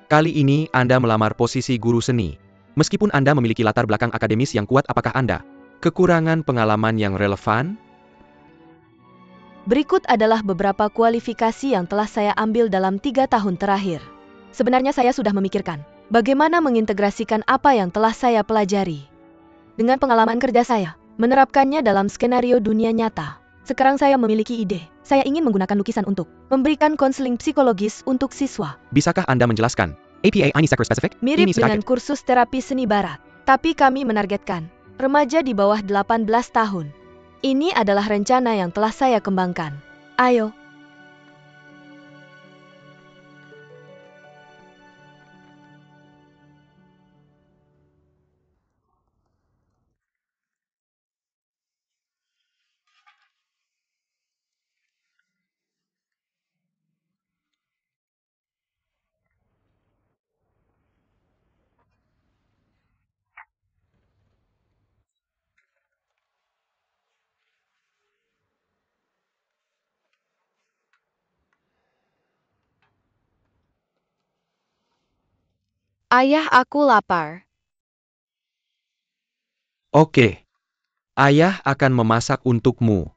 Kali ini Anda melamar posisi guru seni. Meskipun Anda memiliki latar belakang akademis yang kuat, apakah Anda kekurangan pengalaman yang relevan? Berikut adalah beberapa kualifikasi yang telah saya ambil dalam 3 tahun terakhir. Sebenarnya saya sudah memikirkan bagaimana mengintegrasikan apa yang telah saya pelajari dengan pengalaman kerja saya, menerapkannya dalam skenario dunia nyata. Sekarang saya memiliki ide. Saya ingin menggunakan lukisan untuk memberikan konseling psikologis untuk siswa. Bisakah Anda menjelaskan? APA ini sector spesifik? Mirip Ini dengan sekalian. kursus terapi seni barat. Tapi kami menargetkan remaja di bawah 18 tahun. Ini adalah rencana yang telah saya kembangkan. Ayo. Ayah, aku lapar. Oke. Ayah akan memasak untukmu.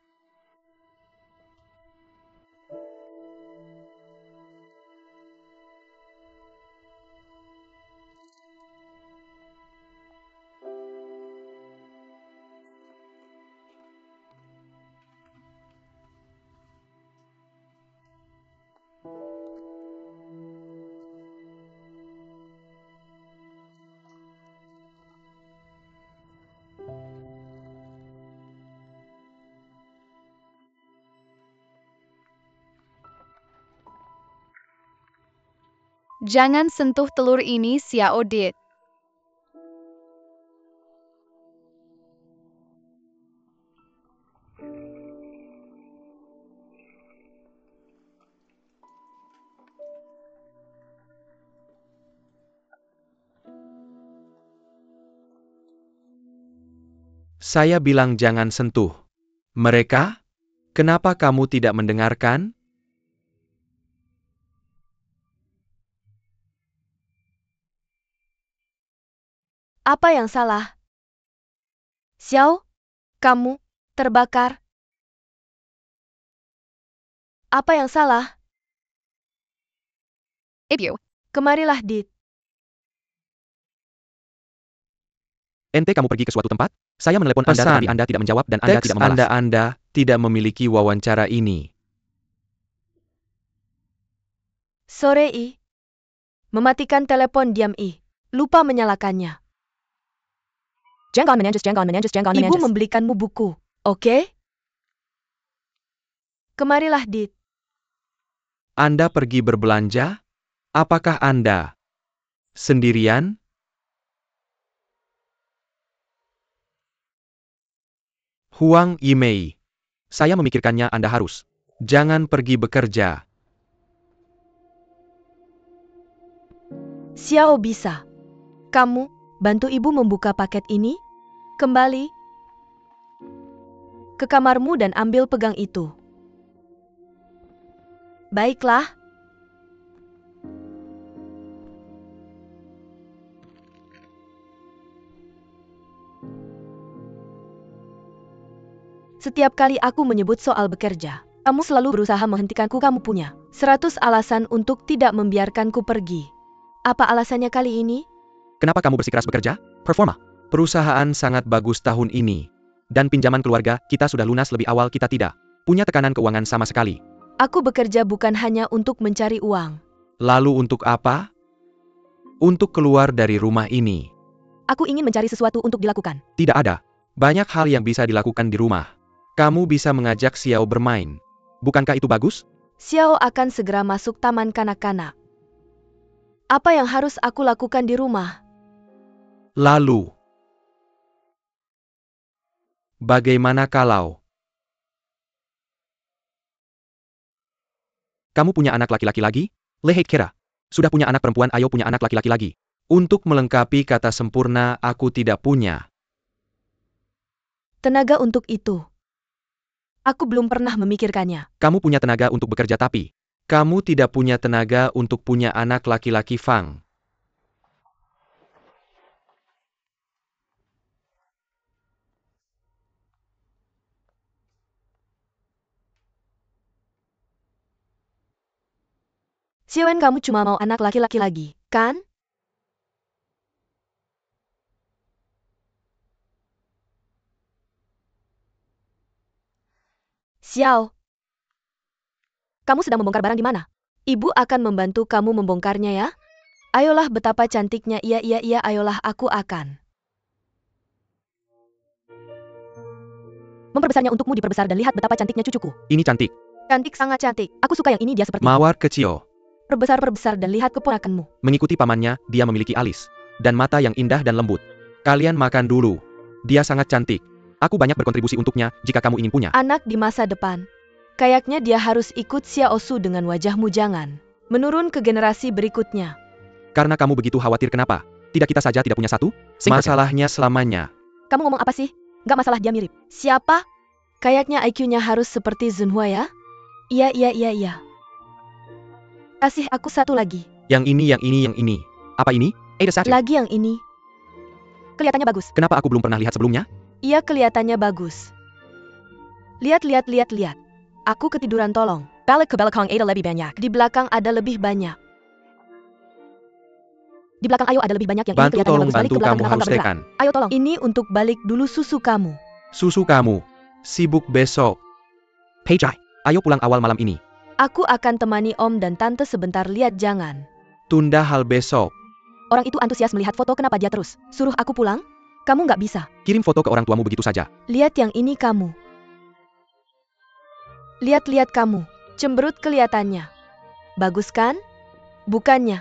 Jangan sentuh telur ini, Xiao Dit. Saya bilang jangan sentuh. Mereka? Kenapa kamu tidak mendengarkan? Apa yang salah? Xiao, kamu terbakar. Apa yang salah? Ibu. Kemarilah, Dit. Ente kamu pergi ke suatu tempat? Saya menelepon Anda Pesan. tapi Anda tidak menjawab dan Anda tidak membalas. Anda tidak memiliki wawancara ini. Sore I. Mematikan telepon diam I. Lupa menyalakannya. Ibu membelikanmu buku, oke? Kemarilah, Dit. Anda pergi berbelanja? Apakah Anda sendirian? Huang Yimei. Saya memikirkannya Anda harus. Jangan pergi bekerja. Xiao bisa. Kamu, bantu ibu membuka paket ini? Kembali ke kamarmu dan ambil pegang itu. Baiklah. Setiap kali aku menyebut soal bekerja, kamu selalu berusaha menghentikanku. Kamu punya 100 alasan untuk tidak membiarkanku pergi. Apa alasannya kali ini? Kenapa kamu bersikeras bekerja? Performa. Perusahaan sangat bagus tahun ini. Dan pinjaman keluarga, kita sudah lunas lebih awal. Kita tidak punya tekanan keuangan sama sekali. Aku bekerja bukan hanya untuk mencari uang. Lalu untuk apa? Untuk keluar dari rumah ini. Aku ingin mencari sesuatu untuk dilakukan. Tidak ada. Banyak hal yang bisa dilakukan di rumah. Kamu bisa mengajak Xiao bermain. Bukankah itu bagus? Xiao akan segera masuk taman kanak-kanak. Apa yang harus aku lakukan di rumah? Lalu, bagaimana kalau kamu punya anak laki-laki lagi? Lehei kira. Sudah punya anak perempuan, ayo punya anak laki-laki lagi. Untuk melengkapi kata sempurna, aku tidak punya Tenaga untuk itu. Aku belum pernah memikirkannya. Kamu punya tenaga untuk bekerja tapi kamu tidak punya tenaga untuk punya anak laki-laki, Fang. Xiaowen, kamu cuma mau anak laki-laki lagi, kan? Xiao, kamu sedang membongkar barang di mana? Ibu akan membantu kamu membongkarnya ya. Ayolah, betapa cantiknya. Iya, ayolah, aku akan memperbesarnya untukmu. Diperbesar dan lihat betapa cantiknya cucuku. Ini cantik. Cantik, sangat cantik. Aku suka yang ini, dia seperti Mawar kecil. perbesar dan lihat keponakanmu. Mengikuti pamannya, dia memiliki alis dan mata yang indah dan lembut. Kalian makan dulu. Dia sangat cantik. Aku banyak berkontribusi untuknya jika kamu ingin punya Anak di masa depan. Kayaknya dia harus ikut Xiao Su dengan wajahmu. Jangan menurun ke generasi berikutnya. Karena kamu begitu khawatir kenapa? Tidak kita saja tidak punya satu? Masalahnya selamanya. Kamu ngomong apa sih? Nggak masalah, dia mirip. Siapa? Kayaknya IQ-nya harus seperti Zunhua ya? Iya. Kasih aku satu lagi. Yang ini. Apa ini? Lagi yang ini. Kelihatannya bagus. Kenapa aku belum pernah lihat sebelumnya? Iya, kelihatannya bagus. Lihat. Aku ketiduran, tolong. Balik ke belakang, ada lebih banyak. Di belakang ada lebih banyak. Di belakang, ayo, ada lebih banyak yang ini Bantu, kelihatannya tolong bagus. Balik bantu, ke belakang, kamu kenapa harus nggak bergerak? tekan. Ayo tolong. Ini untuk balik dulu susu kamu. Susu kamu. Sibuk besok. Peijai, ayo pulang awal malam ini. Aku akan temani Om dan Tante sebentar. Lihat, jangan Tunda hal besok. orang itu antusias melihat foto. Kenapa dia terus suruh aku pulang? Kamu nggak bisa. Kirim foto ke orang tuamu begitu saja. Lihat yang ini kamu. Lihat kamu. Cemberut kelihatannya. Bagus kan? Bukannya.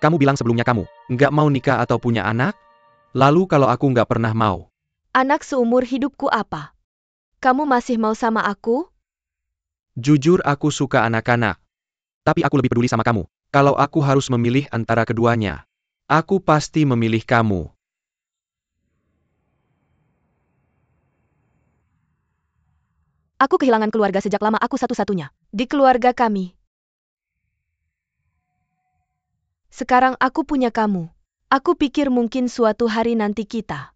Kamu bilang sebelumnya kamu nggak mau nikah atau punya anak? Lalu kalau aku nggak pernah mau, Anak seumur hidupku apa? Kamu masih mau sama aku? jujur aku suka anak-anak. Tapi aku lebih peduli sama kamu. Kalau aku harus memilih antara keduanya, aku pasti memilih kamu. Aku kehilangan keluarga sejak lama, aku satu-satunya di keluarga kami. Sekarang aku punya kamu. Aku pikir mungkin suatu hari nanti kita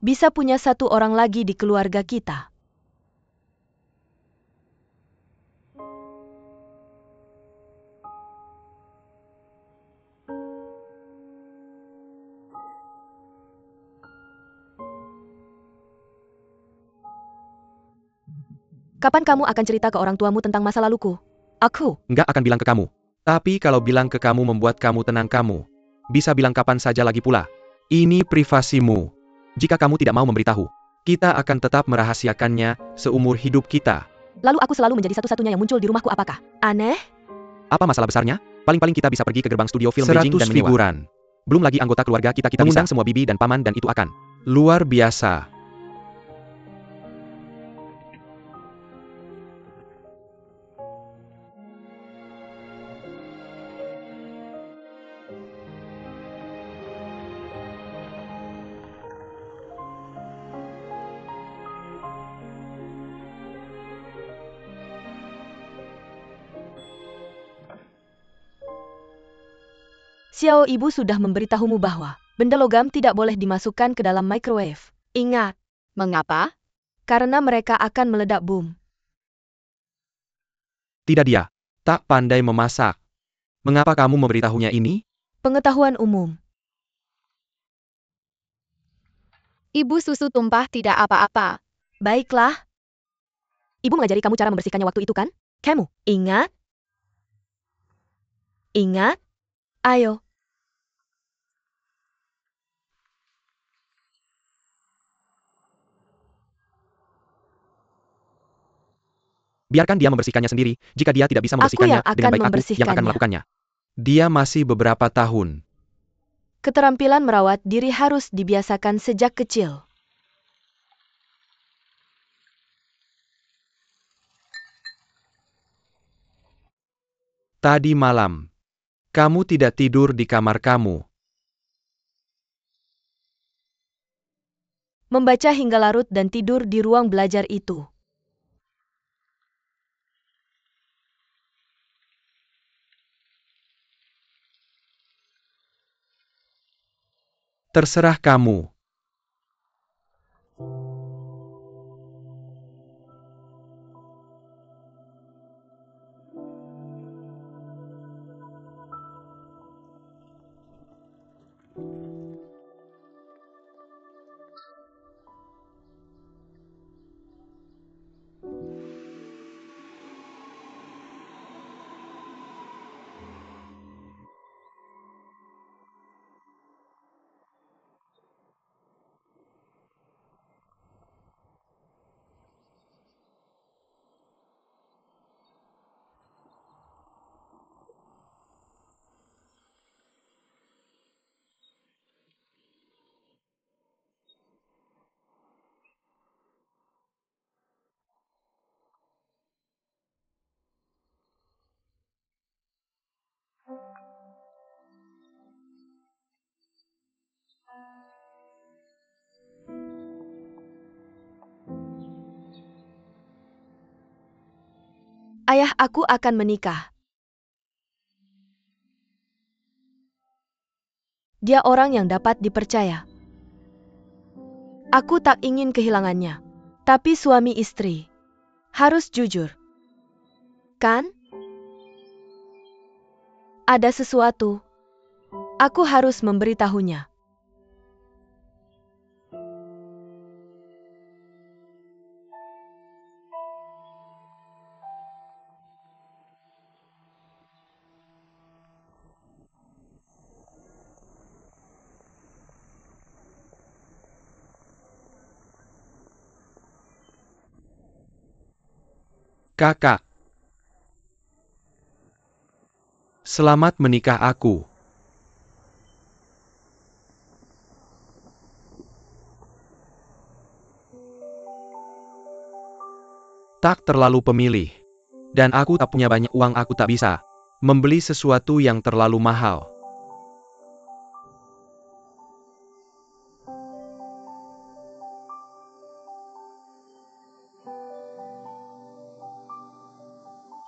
bisa punya satu orang lagi di keluarga kita. Kapan kamu akan cerita ke orang tuamu tentang masa laluku? Aku. Nggak akan bilang ke kamu. Tapi kalau bilang ke kamu membuat kamu tenang, kamu bisa bilang kapan saja lagi pula. Ini privasimu. Jika kamu tidak mau memberitahu, kita akan tetap merahasiakannya seumur hidup kita. Lalu aku selalu menjadi satu-satunya yang muncul di rumahku, apakah aneh? Apa masalah besarnya? Paling-paling kita bisa pergi ke gerbang studio film Beijing dan menyewa. figuran. Belum lagi anggota keluarga kita mengundang semua bibi dan paman dan itu akan luar biasa. Xiao ibu sudah memberitahumu bahwa benda logam tidak boleh dimasukkan ke dalam microwave. Ingat, Mengapa? karena mereka akan meledak bom. Tidak, dia tak pandai memasak. Mengapa kamu memberitahunya ini? Pengetahuan umum. Ibu susu tumpah tidak apa-apa. Baiklah. Ibu mengajari kamu cara membersihkannya waktu itu kan? Kamu, ingat? Ingat? Ayo. Biarkan dia membersihkannya sendiri. Jika dia tidak bisa membersihkannya yang dengan akan baik, aku yang akan membersihkannya. melakukannya. Dia masih beberapa tahun. Keterampilan merawat diri harus dibiasakan sejak kecil. Tadi malam, kamu tidak tidur di kamar kamu. Membaca hingga larut dan tidur di ruang belajar itu. Terserah kamu. Ayah aku akan menikah. Dia orang yang dapat dipercaya. Aku tak ingin kehilangannya. Tapi suami istri harus jujur. Kan? Ada sesuatu. Aku harus memberitahunya. Kakak. Selamat menikah aku. Tak terlalu pemilih. Dan aku tak punya banyak uang, aku tak bisa membeli sesuatu yang terlalu mahal.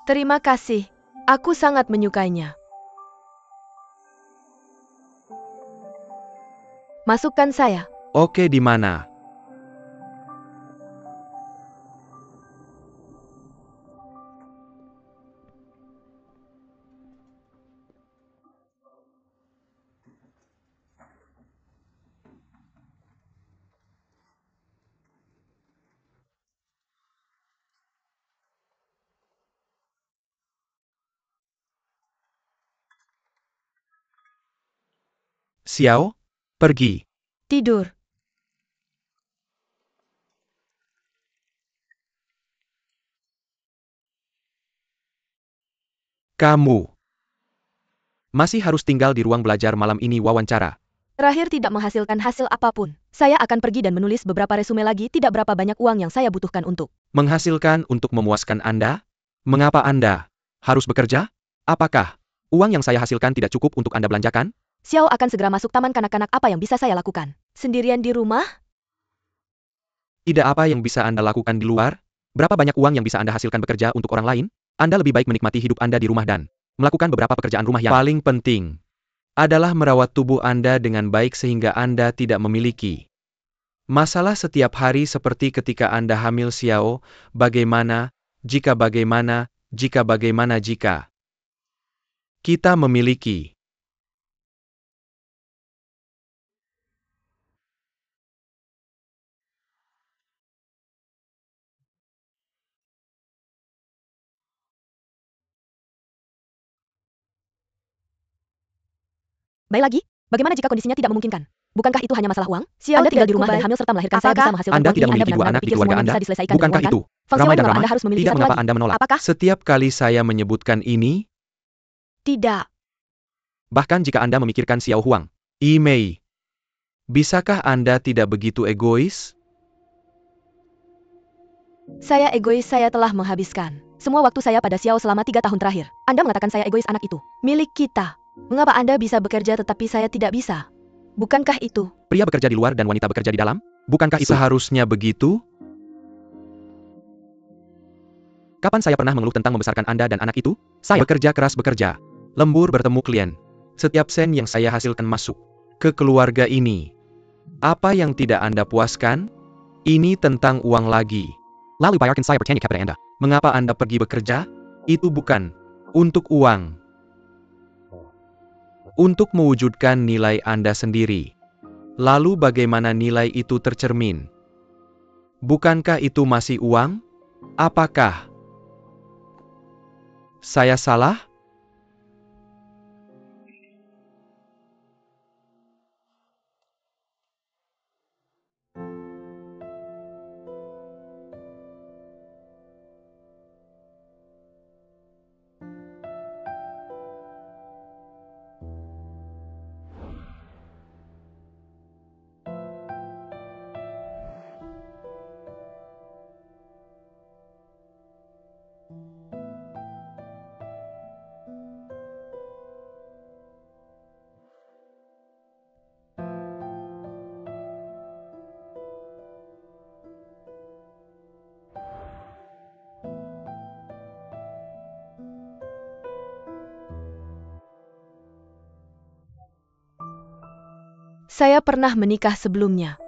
Terima kasih. Aku sangat menyukainya. Masukkan saya. Oke, di mana? Xiao, pergi. Tidur. Kamu masih harus tinggal di ruang belajar malam ini. Wawancara Terakhir tidak menghasilkan hasil apapun. Saya akan pergi dan menulis beberapa resume lagi. Tidak berapa banyak uang yang saya butuhkan untuk menghasilkan untuk memuaskan Anda? Mengapa Anda harus bekerja? Apakah uang yang saya hasilkan tidak cukup untuk Anda belanjakan? Xiao akan segera masuk taman kanak-kanak. Apa yang bisa saya lakukan? Sendirian di rumah? Tidak, apa yang bisa Anda lakukan di luar? Berapa banyak uang yang bisa Anda hasilkan bekerja untuk orang lain? Anda lebih baik menikmati hidup Anda di rumah dan melakukan beberapa pekerjaan rumah yang paling penting adalah merawat tubuh Anda dengan baik sehingga Anda tidak memiliki masalah setiap hari seperti ketika Anda hamil. Xiao, bagaimana jika kita memiliki Baik lagi, bagaimana jika kondisinya tidak memungkinkan? Bukankah itu hanya masalah uang? Anda tinggal di rumah dan hamil serta melahirkan, saya bisa menghasilkan Anda uang tidak ini. memiliki dua benar-benar anak di berpikir keluarga semuanya Anda? bisa diselesaikan dengan Bukankah uang, kan? itu Feng ramai Xiao dan menolak. ramah? Anda harus memiliki Tidak, satu mengapa lagi. Anda menolak? Apakah? Setiap kali saya menyebutkan ini, Tidak. bahkan jika Anda memikirkan Xiao Huang, Mei, bisakah Anda tidak begitu egois? Saya egois. Saya telah menghabiskan semua waktu saya pada Xiao selama 3 tahun terakhir. Anda mengatakan saya egois. Anak itu milik kita. Mengapa Anda bisa bekerja tetapi saya tidak bisa? Bukankah itu? Pria bekerja di luar dan wanita bekerja di dalam? Bukankah itu seharusnya begitu? Kapan saya pernah mengeluh tentang membesarkan Anda dan anak itu? Saya bekerja keras, bekerja lembur, bertemu klien. Setiap sen yang saya hasilkan masuk ke keluarga ini. Apa yang tidak Anda puaskan? Ini tentang uang lagi. Lalu bayarkan saya bertanya kepada Anda. Mengapa Anda pergi bekerja? Itu bukan untuk uang. Untuk mewujudkan nilai Anda sendiri. Lalu bagaimana nilai itu tercermin? Bukankah itu masih uang? Apakah saya salah? Saya pernah menikah sebelumnya.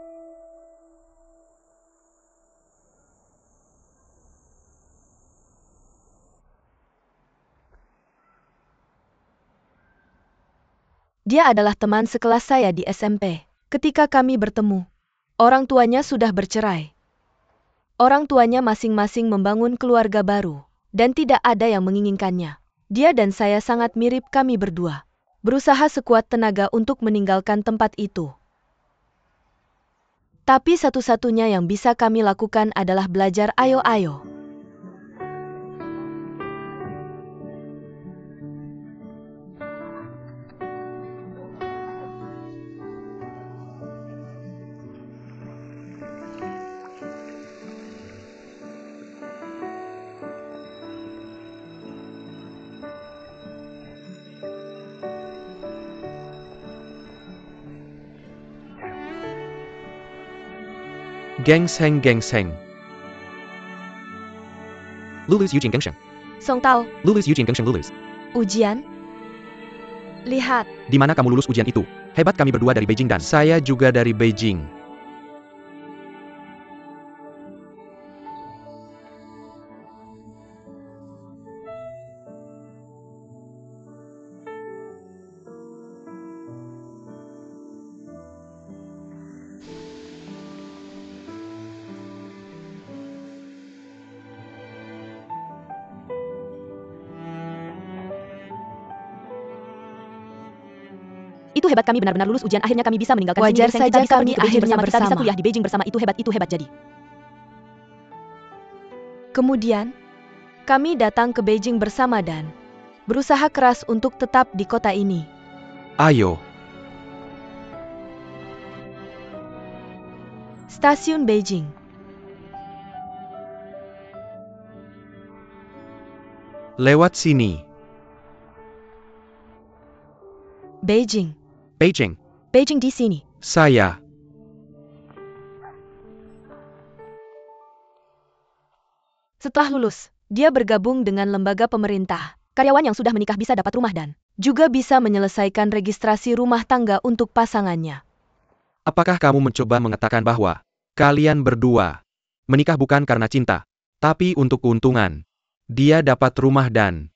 Dia adalah teman sekelas saya di SMP. Ketika kami bertemu, orang tuanya sudah bercerai. Orang tuanya masing-masing membangun keluarga baru, dan tidak ada yang menginginkannya. Dia dan saya sangat mirip. Kami berdua berusaha sekuat tenaga untuk meninggalkan tempat itu. Tapi satu-satunya yang bisa kami lakukan adalah belajar. Ayo. Gengseng gengseng. Lulus Eugene Gengsheng. Song Tao, Lulus Eugene Gengsheng lulus. ujian? Lihat, Di mana kamu lulus ujian itu? Hebat, kami berdua dari Beijing dan saya juga dari Beijing. itu hebat, kami benar-benar lulus ujian, akhirnya kami bisa meninggalkan sini. Wajar Gengseng, saja kita bisa kami pergi ke Beijing akhirnya bersama, kita bisa bersama. kuliah di Beijing bersama, itu hebat jadi. Kemudian, kami datang ke Beijing bersama dan berusaha keras untuk tetap di kota ini. Ayo. Stasiun Beijing. Lewat sini. Beijing. Beijing. Beijing di sini. Saya. Setelah lulus, dia bergabung dengan lembaga pemerintah. Karyawan yang sudah menikah bisa dapat rumah dan juga bisa menyelesaikan registrasi rumah tangga untuk pasangannya. Apakah kamu mencoba mengatakan bahwa kalian berdua menikah bukan karena cinta, tapi untuk keuntungan? Dia dapat rumah dan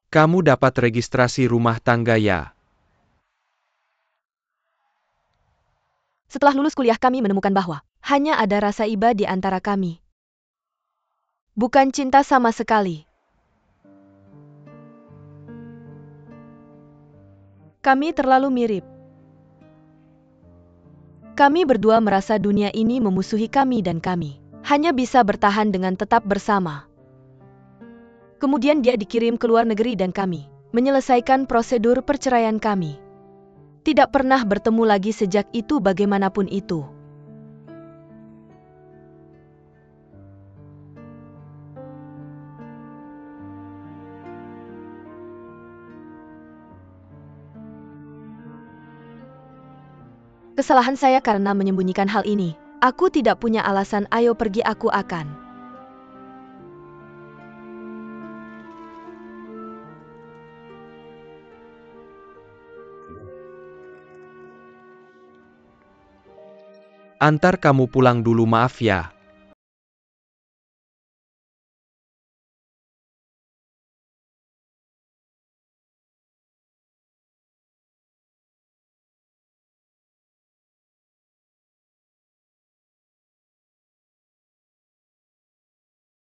kamu dapat registrasi rumah tangga, ya? Setelah lulus kuliah, kami menemukan bahwa hanya ada rasa iba di antara kami. Bukan cinta sama sekali. Kami terlalu mirip. Kami berdua merasa dunia ini memusuhi kami dan kami hanya bisa bertahan dengan tetap bersama. Kemudian dia dikirim ke luar negeri dan kami menyelesaikan prosedur perceraian kami. Tidak pernah bertemu lagi sejak itu, bagaimanapun itu. Kesalahan saya karena menyembunyikan hal ini. Aku tidak punya alasan, ayo pergi, aku akan. Antar kamu pulang dulu, maaf ya.